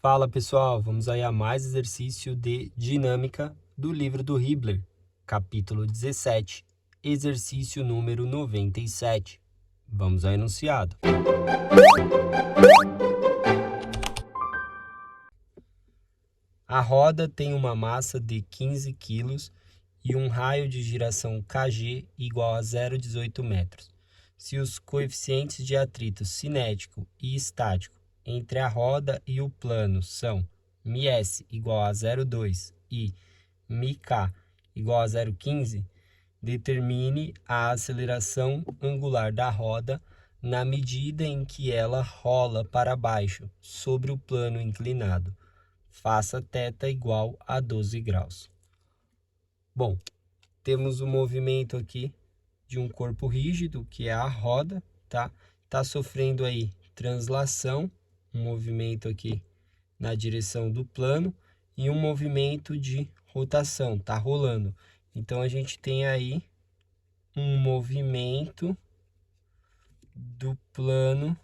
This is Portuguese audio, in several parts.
Fala pessoal, vamos aí a mais exercício de dinâmica do livro do Hibbeler, capítulo 17, exercício número 97. Vamos ao enunciado. A roda tem uma massa de 15 kg e um raio de giração kg igual a 0,18 metros. Se os coeficientes de atrito cinético e estático entre a roda e o plano são μs igual a 0,2 e μk igual a 0,15, determine a aceleração angular da roda na medida em que ela rola para baixo sobre o plano inclinado. Faça θ igual a 12 graus. Bom, temos o movimento aqui de um corpo rígido, que é a roda, tá? Tá sofrendo aí translação, um movimento aqui na direção do plano e um movimento de rotação, tá rolando. Então a gente tem aí um movimento do plano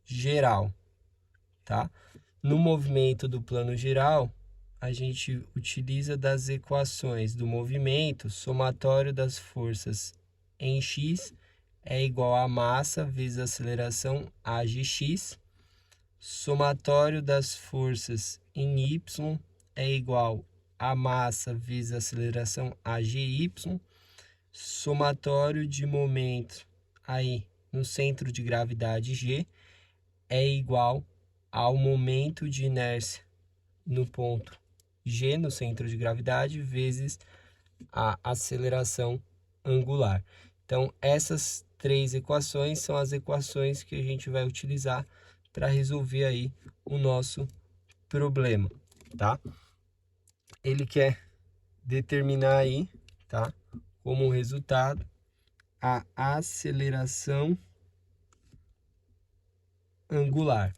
geral, tá? No movimento do plano geral, a gente utiliza das equações do movimento, somatório das forças em x é igual a massa vezes a aceleração AgX, somatório das forças em y é igual a massa vezes a aceleração AGY, somatório de momento aí no centro de gravidade G é igual ao momento de inércia no ponto G, no centro de gravidade, vezes a aceleração angular. Então, essas três equações são as equações que a gente vai utilizar para resolver aí o nosso problema, tá? Ele quer determinar aí, tá, como resultado, a aceleração angular.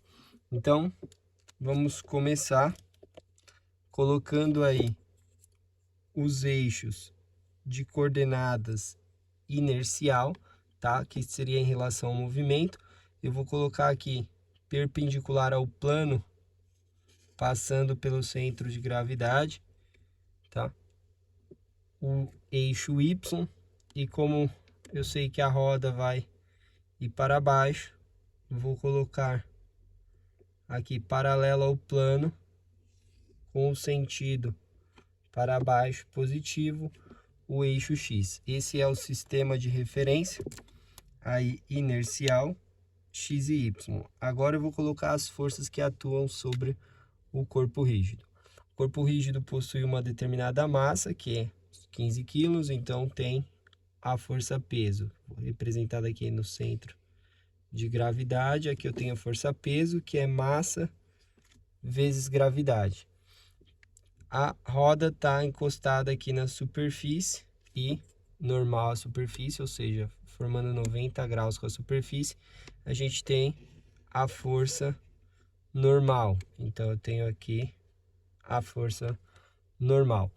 Então, vamos começar colocando aí os eixos de coordenadas inercial, tá? Que seria em relação ao movimento. Eu vou colocar aqui perpendicular ao plano, passando pelo centro de gravidade, tá? O eixo Y, e como eu sei que a roda vai ir para baixo, vou colocar aqui paralelo ao plano, com o sentido para baixo positivo, o eixo X. Esse é o sistema de referência aí inercial X e Y. Agora eu vou colocar as forças que atuam sobre o corpo rígido. O corpo rígido possui uma determinada massa, que é 15 quilos, então tem a força peso, representada aqui no centro de gravidade. Aqui eu tenho a força peso, que é massa vezes gravidade. A roda está encostada aqui na superfície e normal a superfície, ou seja, formando 90 graus com a superfície, a gente tem a força normal. Então, eu tenho aqui a força normal.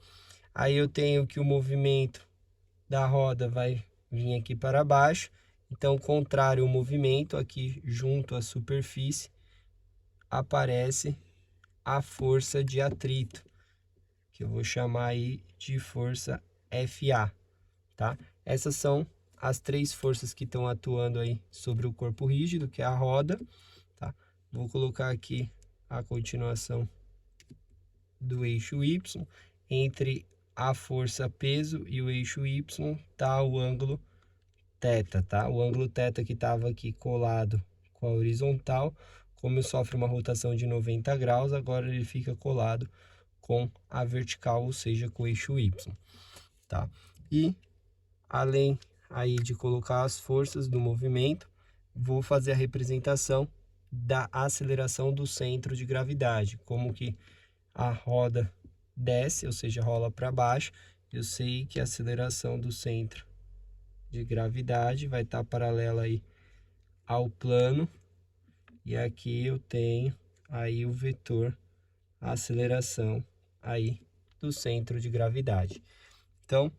Aí eu tenho que o movimento da roda vai vir aqui para baixo. Então, contrário ao movimento, aqui junto à superfície, aparece a força de atrito, que eu vou chamar aí de força FA, tá? Essas são as três forças que estão atuando aí sobre o corpo rígido, que é a roda, tá? Vou colocar aqui a continuação do eixo Y. Entre a força peso e o eixo Y tá o ângulo θ, tá? O ângulo θ que estava aqui colado com a horizontal, como sofre uma rotação de 90 graus, agora ele fica colado com a vertical, ou seja, com o eixo Y, tá? E além aí de colocar as forças do movimento, vou fazer a representação da aceleração do centro de gravidade, como que a roda desce, ou seja, rola para baixo. Eu sei que a aceleração do centro de gravidade vai estar paralela aí ao plano, e aqui eu tenho aí o vetor aceleração aí do centro de gravidade. Então,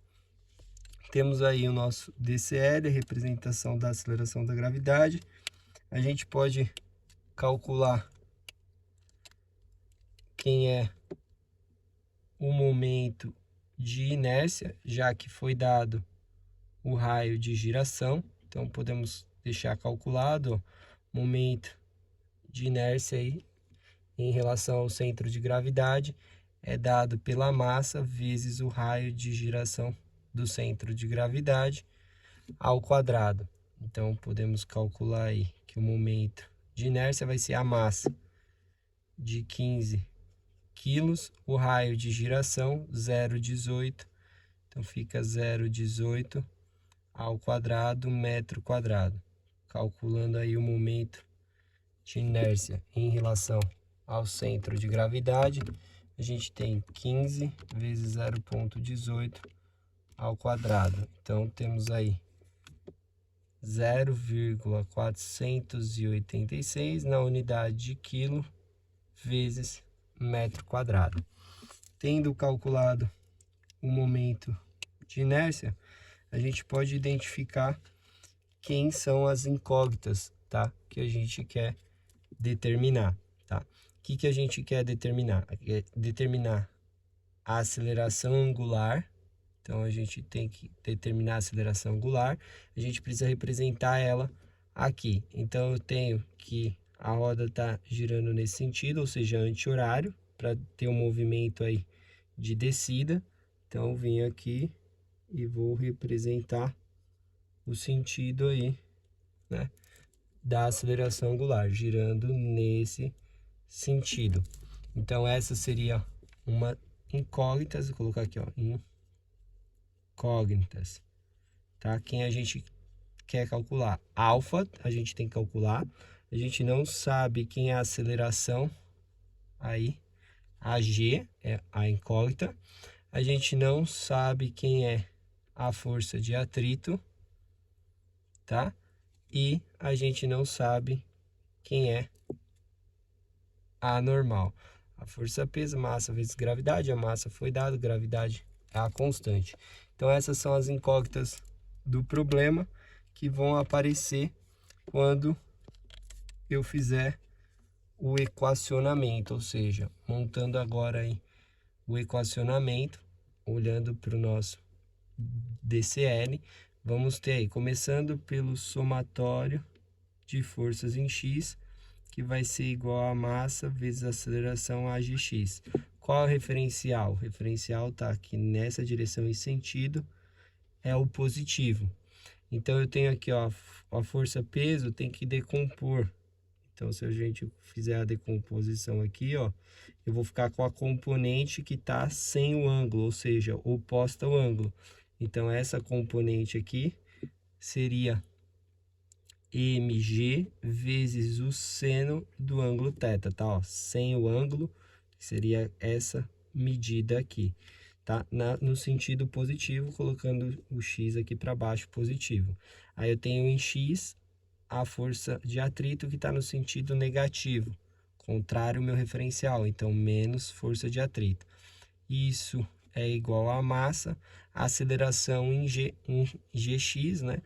temos aí o nosso DCL, a representação da aceleração da gravidade. A gente pode calcular quem é o momento de inércia, já que foi dado o raio de giração. Então, podemos deixar calculado o momento de inércia aí em relação ao centro de gravidade é dado pela massa vezes o raio de giração do centro de gravidade ao quadrado. Então, podemos calcular aí que o momento de inércia vai ser a massa de 15 quilos, o raio de giração 0,18, então fica 0,18 ao quadrado metro quadrado. Calculando aí o momento de inércia em relação ao centro de gravidade, a gente tem 15 vezes 0,18 ao quadrado. Então, temos aí 0,486 na unidade de quilo vezes metro quadrado. Tendo calculado o momento de inércia, a gente pode identificar quem são as incógnitas, tá? Que a gente quer determinar, tá? O que a gente quer determinar? É determinar a aceleração angular. Então, a gente tem que determinar a aceleração angular. A gente precisa representar ela aqui. Então, eu tenho que a roda está girando nesse sentido, ou seja, anti-horário, para ter um movimento aí de descida. Então, eu vim aqui e vou representar o sentido aí, né, da aceleração angular, girando nesse sentido. Então, essa seria uma incógnita, vou colocar aqui, ó, incógnitas, tá? Quem a gente quer calcular? Alfa, a gente tem que calcular. A gente não sabe quem é a aceleração, aí, a G é a incógnita. A gente não sabe quem é a força de atrito, tá? E a gente não sabe quem é a normal. A força peso, massa vezes gravidade, a massa foi dada, gravidade é a constante. Então, essas são as incógnitas do problema que vão aparecer quando eu fizer o equacionamento, ou seja, montando agora aí o equacionamento, olhando para o nosso DCL, vamos ter aí, começando pelo somatório de forças em X, que vai ser igual a massa vezes a aceleração AGX. Qual é o referencial? O referencial está aqui nessa direção e sentido, é o positivo. Então, eu tenho aqui, ó, a força peso tem que decompor. Então, se a gente fizer a decomposição aqui, ó, eu vou ficar com a componente que está sem o ângulo, ou seja, oposta ao ângulo. Então, essa componente aqui seria mg vezes o seno do ângulo θ, tá? Ó, sem o ângulo, seria essa medida aqui, tá? No sentido positivo, colocando o x aqui para baixo, positivo. Aí eu tenho em x a força de atrito que está no sentido negativo, contrário ao meu referencial, então menos força de atrito. Isso é igual a massa, a aceleração em Gx, né?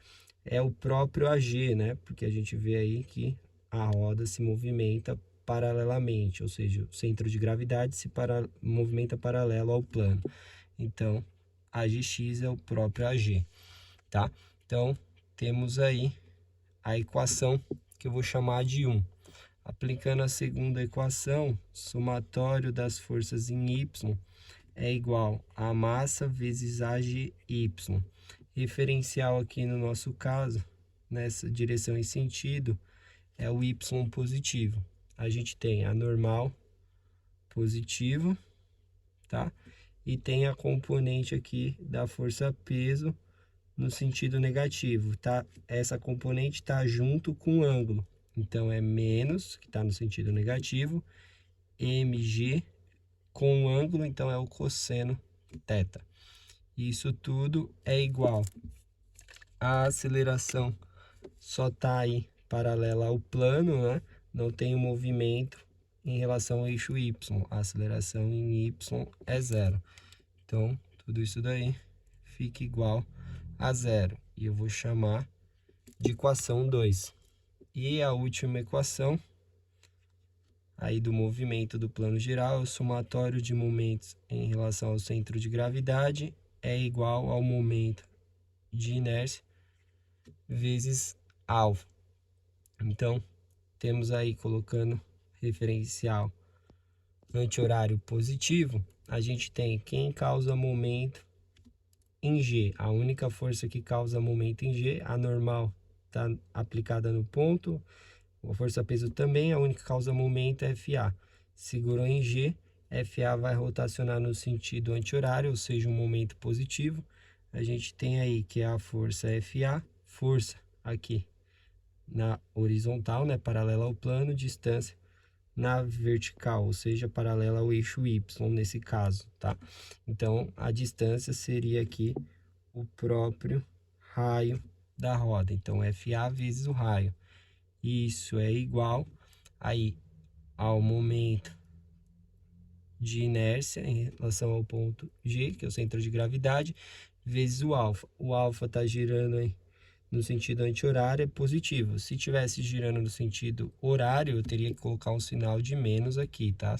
É o próprio AG, né? Porque a gente vê aí que a roda se movimenta paralelamente, ou seja, o centro de gravidade se movimenta paralelo ao plano. Então, AGX é o próprio AG, tá? Então, temos aí a equação que eu vou chamar de 1. Aplicando a segunda equação, somatório das forças em Y é igual a massa vezes AGY. Referencial aqui no nosso caso, nessa direção e sentido, é o Y positivo. A gente tem a normal positivo, tá? E tem a componente aqui da força peso no sentido negativo, tá? Essa componente está junto com o ângulo. Então, é menos, que está no sentido negativo, mg com o ângulo, então é o cosseno θ. Isso tudo é igual. A aceleração só está aí paralela ao plano, né? Não tem o movimento em relação ao eixo Y. A aceleração em Y é zero. Então, tudo isso daí fica igual a zero. E eu vou chamar de equação 2. E a última equação, aí do movimento do plano geral, o somatório de momentos em relação ao centro de gravidade é igual ao momento de inércia vezes alfa. Então, temos aí, colocando referencial anti-horário positivo, a gente tem quem causa momento em G. A única força que causa momento em G, a normal, está aplicada no ponto. A força-peso também, a única causa momento é FA. Segurou em G, FA vai rotacionar no sentido anti-horário, ou seja, um momento positivo. A gente tem aí que é a força FA, força aqui na horizontal, né, paralela ao plano, distância na vertical, ou seja, paralela ao eixo Y nesse caso, tá? Então, a distância seria aqui o próprio raio da roda. Então, FA vezes o raio. Isso é igual aí ao momento de inércia em relação ao ponto G, que é o centro de gravidade, vezes o alfa. O alfa está girando aí no sentido anti-horário, é positivo. Se tivesse girando no sentido horário, eu teria que colocar um sinal de menos aqui, tá?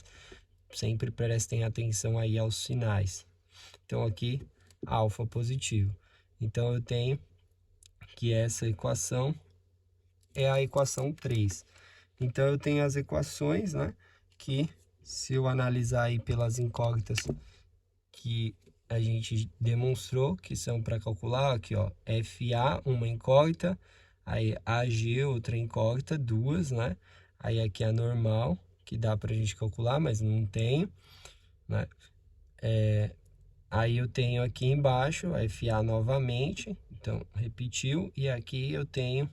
Sempre prestem atenção aí aos sinais. Então, aqui, alfa positivo. Então, eu tenho que essa equação é a equação 3. Então, eu tenho as equações, né? Que, se eu analisar aí pelas incógnitas que a gente demonstrou, que são para calcular, aqui, ó, FA, uma incógnita, aí AG, outra incógnita, duas, né? Aí aqui a normal, que dá para a gente calcular, mas não tenho, né? Aí eu tenho aqui embaixo a FA novamente, então repetiu, e aqui eu tenho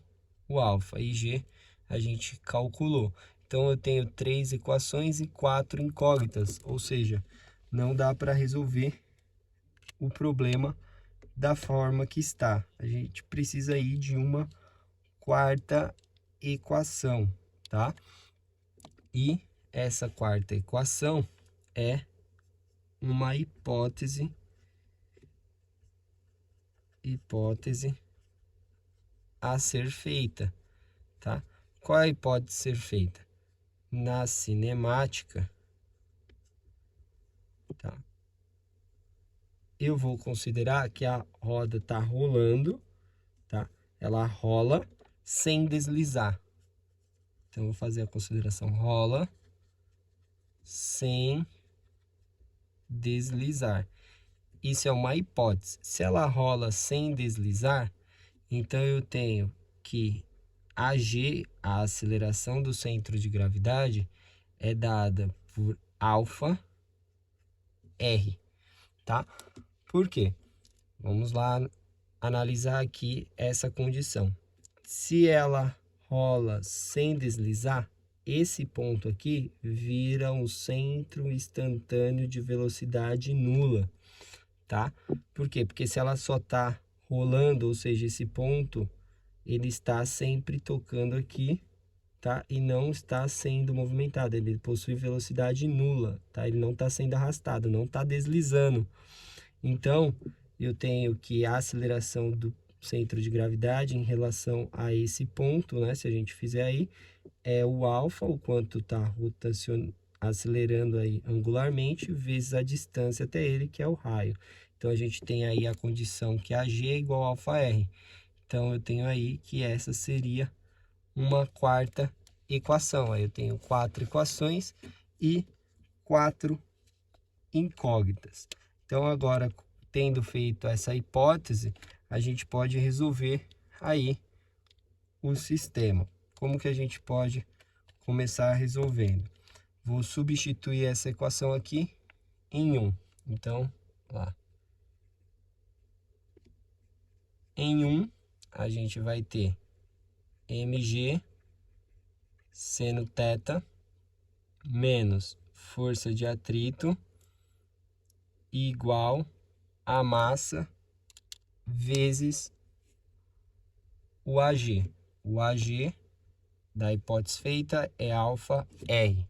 o alfa, e G a gente calculou. Então eu tenho 3 equações e 4 incógnitas, ou seja, não dá para resolver o problema da forma que está. A gente precisa aí de uma quarta equação, tá? E essa quarta equação é uma hipótese a ser feita, tá? Qual é a hipótese a ser feita? Na cinemática, tá? Eu vou considerar que a roda está rolando, tá? Ela rola sem deslizar. Então, eu vou fazer a consideração rola sem deslizar. Isso é uma hipótese. Se ela rola sem deslizar, então eu tenho que AG, a aceleração do centro de gravidade, é dada por alfa R, tá? Por quê? Vamos lá analisar aqui essa condição. Se ela rola sem deslizar, esse ponto aqui vira um centro instantâneo de velocidade nula, tá? Por quê? Porque se ela só está rolando, ou seja, esse ponto, ele está sempre tocando aqui, tá? E não está sendo movimentado, ele possui velocidade nula, tá? Ele não está sendo arrastado, não está deslizando. Então, eu tenho que a aceleração do centro de gravidade em relação a esse ponto, né? Se a gente fizer aí, é o alfa, o quanto está acelerando aí angularmente, vezes a distância até ele, que é o raio. Então, a gente tem aí a condição que AG é igual a alfa R. Então, eu tenho aí que essa seria uma quarta equação. Aí eu tenho 4 equações e 4 incógnitas. Então, agora, tendo feito essa hipótese, a gente pode resolver aí o sistema. Como que a gente pode começar resolvendo? Vou substituir essa equação aqui em 1. Então, lá. Em 1, a gente vai ter mg seno θ menos força de atrito igual a massa vezes o AG. O AG da hipótese feita é alfa R.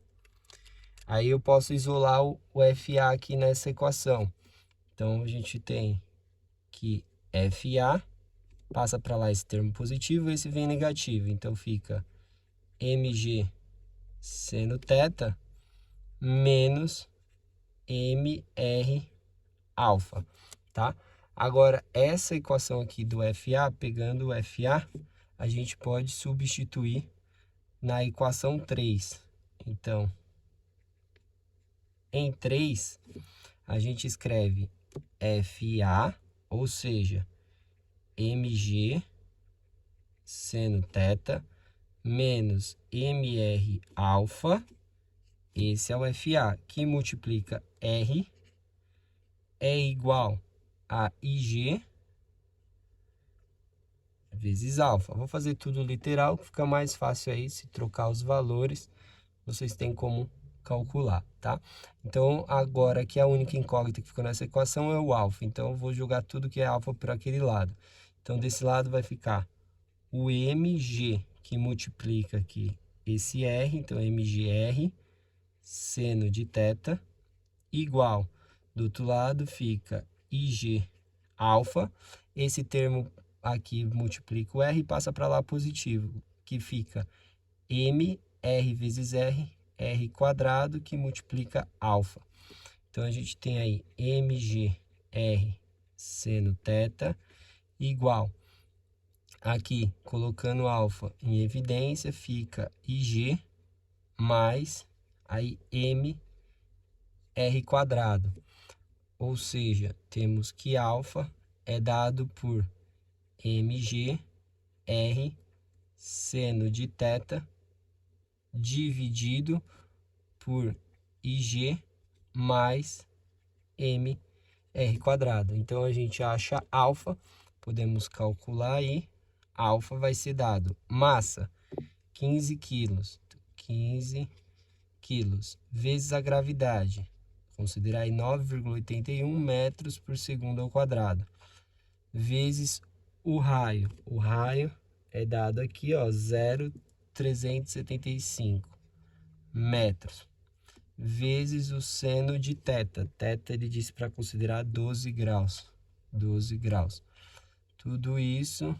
Aí eu posso isolar o FA aqui nessa equação. Então, a gente tem que FA passa para lá esse termo positivo, esse vem negativo. Então, fica mg seno θ menos mr alfa, tá? Agora, essa equação aqui do FA, pegando o FA, a gente pode substituir na equação 3. Então, em 3, a gente escreve FA, ou seja, mg seno θ menos mr alfa, esse é o FA, que multiplica R, é igual a IG vezes alfa. Vou fazer tudo literal, que fica mais fácil aí, se trocar os valores, vocês têm como calcular, tá? Então, agora que a única incógnita que ficou nessa equação é o alfa, então eu vou jogar tudo que é alfa para aquele lado. Então, desse lado vai ficar o mg, que multiplica aqui esse R, então mgr, seno de θ, igual, do outro lado fica IG alfa, esse termo aqui multiplica o R e passa para lá positivo, que fica mr vezes R quadrado, que multiplica alfa. Então, a gente tem aí mgr seno θ igual, aqui, colocando alfa em evidência, fica IG mais aí m r quadrado. Ou seja, temos que alfa é dado por mg r seno de θ dividido por ig mais m r quadrado. Então, a gente acha alfa, podemos calcular aí, alfa vai ser dado massa, 15 quilos, 15 quilos, vezes a gravidade, considerar aí 9,81 metros por segundo ao quadrado, vezes o raio é dado aqui, ó, 0,375 metros, vezes o seno de θ, ele disse para considerar 12 graus, tudo isso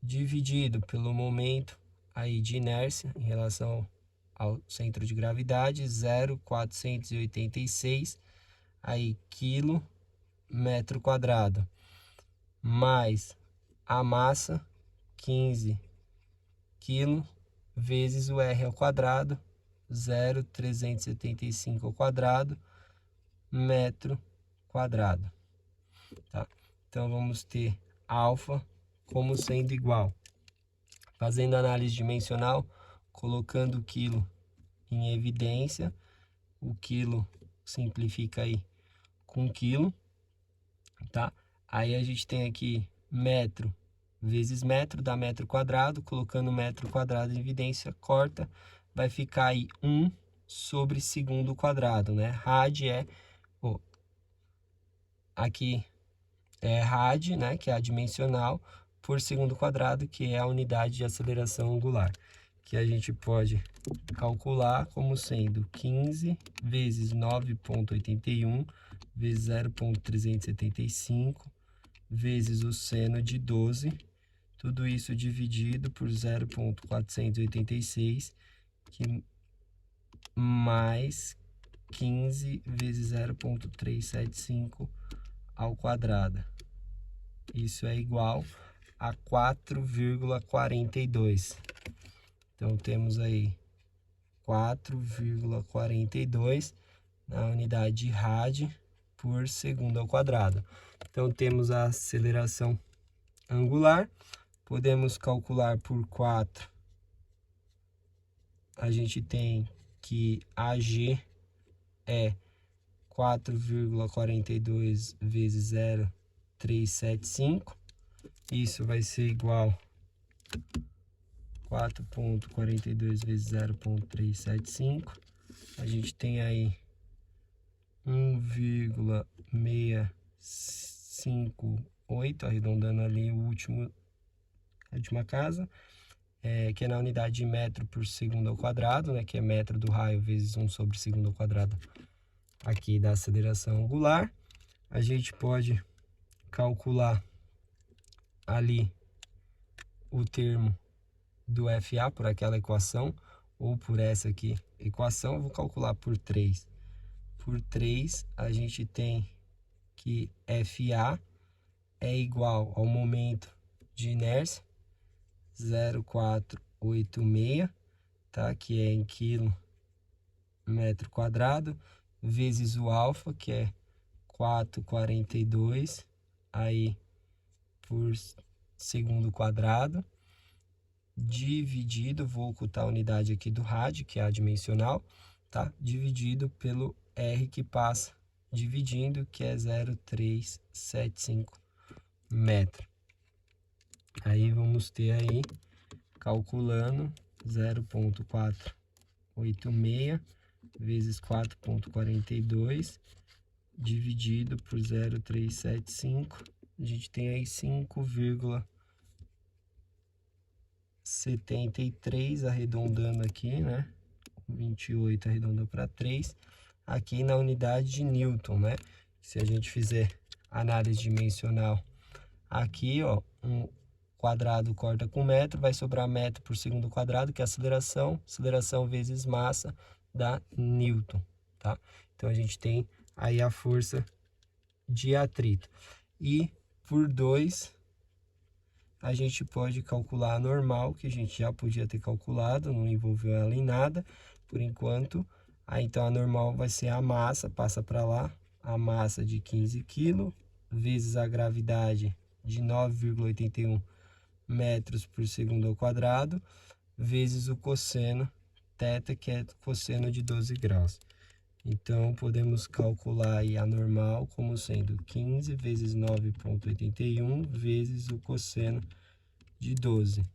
dividido pelo momento aí de inércia em relação ao centro de gravidade, 0,486 aí quilo metro quadrado, mais a massa, 15 quilos, vezes o R ao quadrado, 0,375 ao quadrado, metro quadrado, tá? Então, vamos ter alfa como sendo igual, fazendo análise dimensional, colocando o quilo em evidência, o quilo simplifica aí com quilo, tá? Aí a gente tem aqui metro vezes metro, dá metro quadrado, colocando metro quadrado em evidência, corta, vai ficar aí 1 sobre segundo quadrado, né? Rad é, aqui é rad, né, que é a dimensional, por segundo quadrado, que é a unidade de aceleração angular, que a gente pode calcular como sendo 15 vezes 9,81 vezes 0,375 vezes o seno de 12, tudo isso dividido por 0,486, que mais 15 vezes 0,375 ao quadrado. Isso é igual a 4,42. Então, temos aí 4,42 na unidade de rad por segundo ao quadrado. Então, temos a aceleração angular. Podemos calcular por 4. A gente tem que AG é 4,42 vezes 0,375. Isso vai ser igual a 4,42 vezes 0,375. A gente tem aí 1,658, arredondando ali a última casa, que é na unidade de metro por segundo ao quadrado, né, que é metro do raio vezes 1 sobre segundo ao quadrado aqui da aceleração angular. A gente pode calcular ali o termo do FA por aquela equação, ou por essa aqui, equação, eu vou calcular por 3. Por 3, a gente tem que FA é igual ao momento de inércia, 0,486, tá? Que é em quilo metro quadrado, vezes o alfa, que é 4,42, aí por segundo quadrado, dividido, vou ocultar a unidade aqui do rádio, que é adimensional, tá? Dividido pelo R que passa, dividindo, que é 0,375 metros. Aí vamos ter aí, calculando, 0,486 vezes 4,42 dividido por 0,375, a gente tem aí 5,73, arredondando aqui, né? 28 arredondando para 3, aqui na unidade de Newton, né? Se a gente fizer análise dimensional, aqui, ó, um quadrado corta com metro, vai sobrar metro por segundo quadrado, que é aceleração vezes massa dá Newton, tá? Então, a gente tem aí a força de atrito. E por 2, a gente pode calcular a normal, que a gente já podia ter calculado, não envolveu ela em nada, por enquanto. Aí, então, a normal vai ser a massa, passa para lá, a massa de 15 kg, vezes a gravidade de 9,81 metros por segundo ao quadrado, vezes o cosseno θ, que é cosseno de 12 graus. Então, podemos calcular aí a normal como sendo 15 vezes 9,81 vezes o cosseno de 12,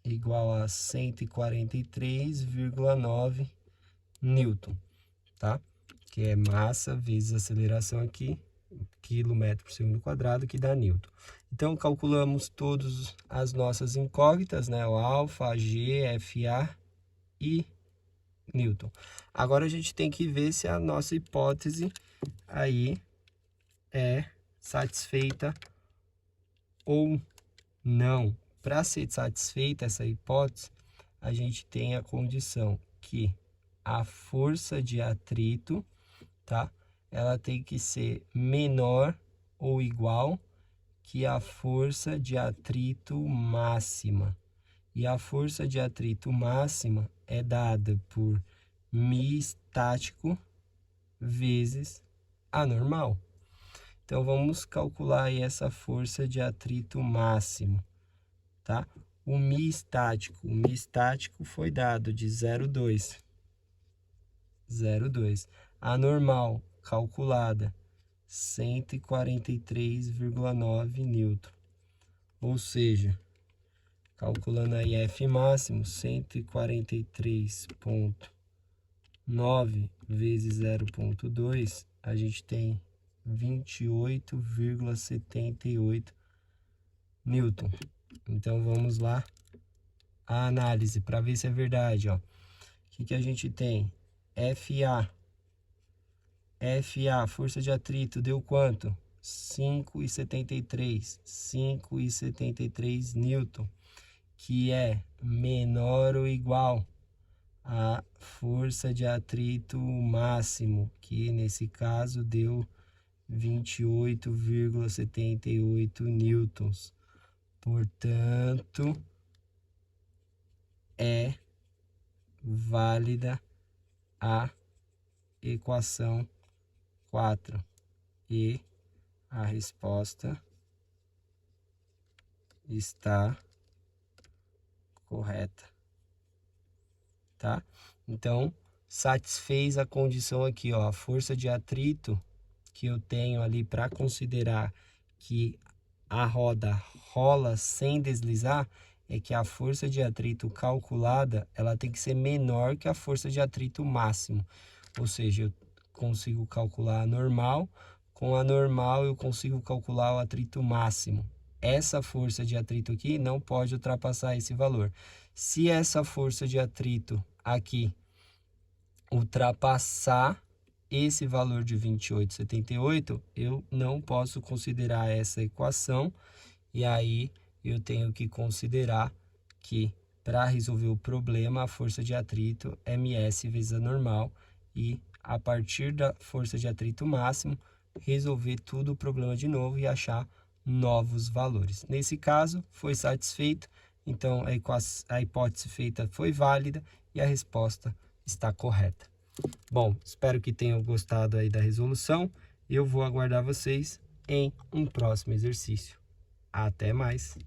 igual a 143,9 Newton, tá? Que é massa vezes aceleração aqui, quilômetro por segundo quadrado, que dá Newton. Então, calculamos todas as nossas incógnitas, né? O alfa, G, FA e Newton. Agora, a gente tem que ver se a nossa hipótese aí é satisfeita ou não. Para ser satisfeita essa hipótese, a gente tem a condição que a força de atrito, tá? Ela tem que ser menor ou igual que a força de atrito máxima. E a força de atrito máxima é dada por μ estático vezes a normal. Então, vamos calcular aí essa força de atrito máximo, tá? O μ estático foi dado de 0,2. 0,2. A normal, calculada, 143,9 Newton. Ou seja, calculando aí F máximo, 143,9 vezes 0,2, a gente tem 28,78 Newton. Então, vamos lá, a análise, para ver se é verdade, ó. O que a gente tem? FA, força de atrito, deu quanto? 5,73 Newton, que é menor ou igual à força de atrito máximo, que nesse caso deu 28,78 newtons. Portanto, é válida a equação 4 e a resposta está correta, tá? Então, satisfez a condição aqui, ó, a força de atrito que eu tenho ali para considerar que a roda rola sem deslizar, é que a força de atrito calculada, ela tem que ser menor que a força de atrito máximo. Ou seja, eu consigo calcular a normal, com a normal eu consigo calcular o atrito máximo. Essa força de atrito aqui não pode ultrapassar esse valor. Se essa força de atrito aqui ultrapassar esse valor de 28,78, eu não posso considerar essa equação, e aí eu tenho que considerar que para resolver o problema, a força de atrito ms vezes a normal, e a partir da força de atrito máximo, resolver tudo o problema de novo e achar novos valores. Nesse caso, foi satisfeito, então a hipótese feita foi válida e a resposta está correta. Bom, espero que tenham gostado aí da resolução. Eu vou aguardar vocês em um próximo exercício. Até mais!